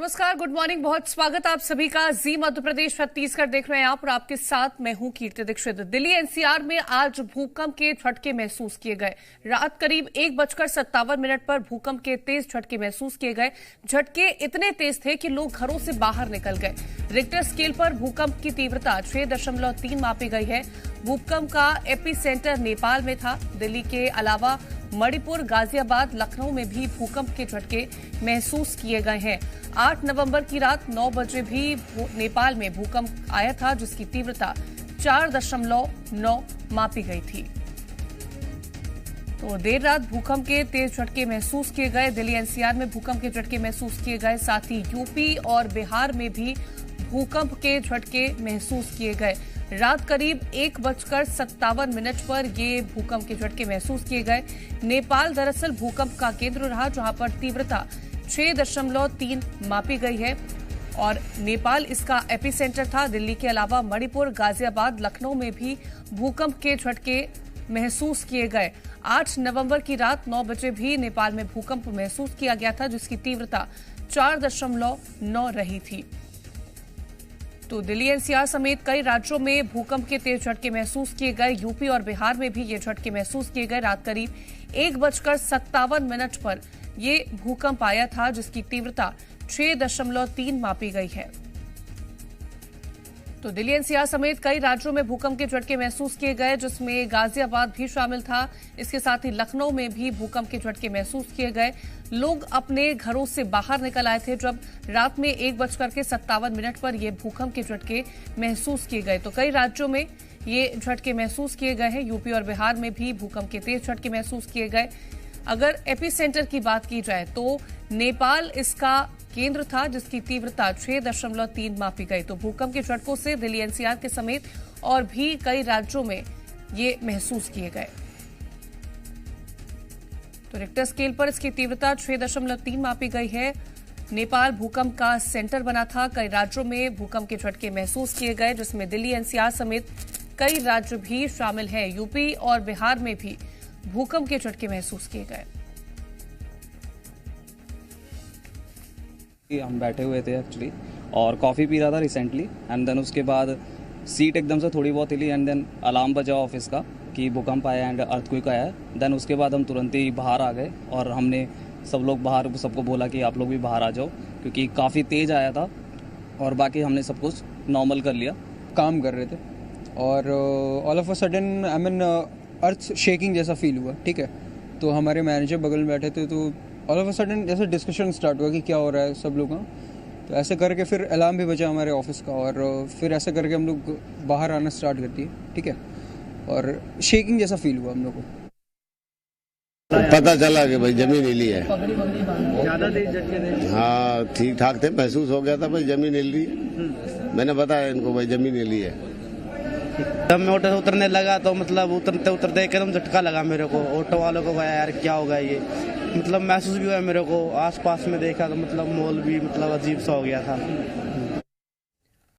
नमस्कार, good morning, बहुत स्वागत आप सभी का। जी मध्य प्रदेश छत्तीसगढ़ देख रहे हैं आप और आपके साथ मैं हूं कीर्ति दीक्षित। दिल्ली एनसीआर में आज भूकंप के झटके महसूस किए गए। रात करीब 1:57 पर भूकंप के तेज झटके महसूस किए गए। झटके इतने तेज थे कि लोग घरों से बाहर निकल गए। रिक्टर स्केल पर भूकंप की तीव्रता 6.3 मापी गई है। भूकंप का एपीसेंटर नेपाल में था। दिल्ली के अलावा मणिपुर, गाजियाबाद, लखनऊ में भी भूकंप के झटके महसूस किए गए हैं। 8 नवंबर की रात 9 बजे भी नेपाल में भूकंप आया था, जिसकी तीव्रता 4.9 मापी गई थी। तो देर रात भूकंप के तेज झटके महसूस किए गए। दिल्ली एनसीआर में भूकंप के झटके महसूस किए गए। साथ ही यूपी और बिहार में भी भूकंप के झटके महसूस किए गए। रात करीब 1:57 पर ये भूकंप के झटके महसूस किए गए। नेपाल दरअसल भूकंप का केंद्र रहा, जहां पर तीव्रता 6.3 मापी गई है और नेपाल इसका एपीसेंटर था। दिल्ली के अलावा मणिपुर, गाजियाबाद, लखनऊ में भी भूकंप के झटके महसूस किए गए। 8 नवंबर की रात 9 बजे भी नेपाल में भूकंप महसूस किया गया था, जिसकी तीव्रता 4.9 रही थी। तो दिल्ली एनसीआर समेत कई राज्यों में भूकंप के तेज झटके महसूस किए गए। यूपी और बिहार में भी ये झटके महसूस किए गए। रात करीब 1:57 पर ये भूकंप आया था, जिसकी तीव्रता 6.3 मापी गई है। तो दिल्ली एनसीआर समेत कई राज्यों में भूकंप के झटके महसूस किए गए, जिसमें गाजियाबाद भी शामिल था। इसके साथ ही लखनऊ में भी भूकंप के झटके महसूस किए गए। लोग अपने घरों से बाहर निकल आए थे जब रात में 1:57 पर यह भूकंप के झटके महसूस किए गए। तो कई राज्यों में ये झटके महसूस किए गए हैं। यूपी और बिहार में भी भूकंप के तेज झटके महसूस किए गए। अगर एपीसेंटर की बात की जाए तो नेपाल इसका केंद्र था, जिसकी तीव्रता 6.3 मापी गई। तो भूकंप के झटकों से दिल्ली एनसीआर के समेत और भी कई राज्यों में ये महसूस किए गए। तो रिक्टर स्केल पर इसकी तीव्रता 6.3 मापी गई है। नेपाल भूकंप का सेंटर बना था। कई राज्यों में भूकंप के झटके महसूस किए गए, जिसमें दिल्ली एनसीआर समेत कई राज्य भी शामिल हैं। यूपी और बिहार में भी भूकंप के झटके महसूस किए गए। हम बैठे हुए थे एक्चुअली और कॉफ़ी पी रहा था रिसेंटली एंड देन उसके बाद सीट एकदम से थोड़ी बहुत हिली एंड देन अलार्म बजा ऑफिस का कि भूकंप आया एंड अर्थक्वेक आया है। देन उसके बाद हम तुरंत ही बाहर आ गए और हमने सब लोग बाहर सबको बोला कि आप लोग भी बाहर आ जाओ, क्योंकि काफ़ी तेज़ आया था। और बाकी हमने सब कुछ नॉर्मल कर लिया। काम कर रहे थे और all of a sudden I mean earth shaking जैसा फील हुआ। ठीक है, तो हमारे मैनेजर बगल में बैठे थे, तो ऑल ऑफ अ सडन जैसे डिस्कशन स्टार्ट हुआ कि क्या हो रहा है सब लोगों का। तो ऐसे करके फिर अलार्म भी बजा हमारे ऑफिस का और फिर ऐसे करके हम लोग बाहर आना स्टार्ट कर दिए। ठीक है, और शेकिंग जैसा फील हुआ हम लोग को। पता चला कि भाई जमीन हिली है। ज्यादा तेज झटके थे? हाँ, ठीक ठाक थे, महसूस हो गया था भाई जमीन हिल रही है। मैंने बताया इनको भाई जमीन हिली है। जब मैं ऑटो से उतरने लगा तो मतलब उतरते उतरते एकदम झटका लगा मेरे को। ऑटो वालों को भाई यार क्या होगा ये, मतलब महसूस भी हुआ मेरे को। आसपास में देखा तो मतलब माहौल भी मतलब अजीब सा हो गया था।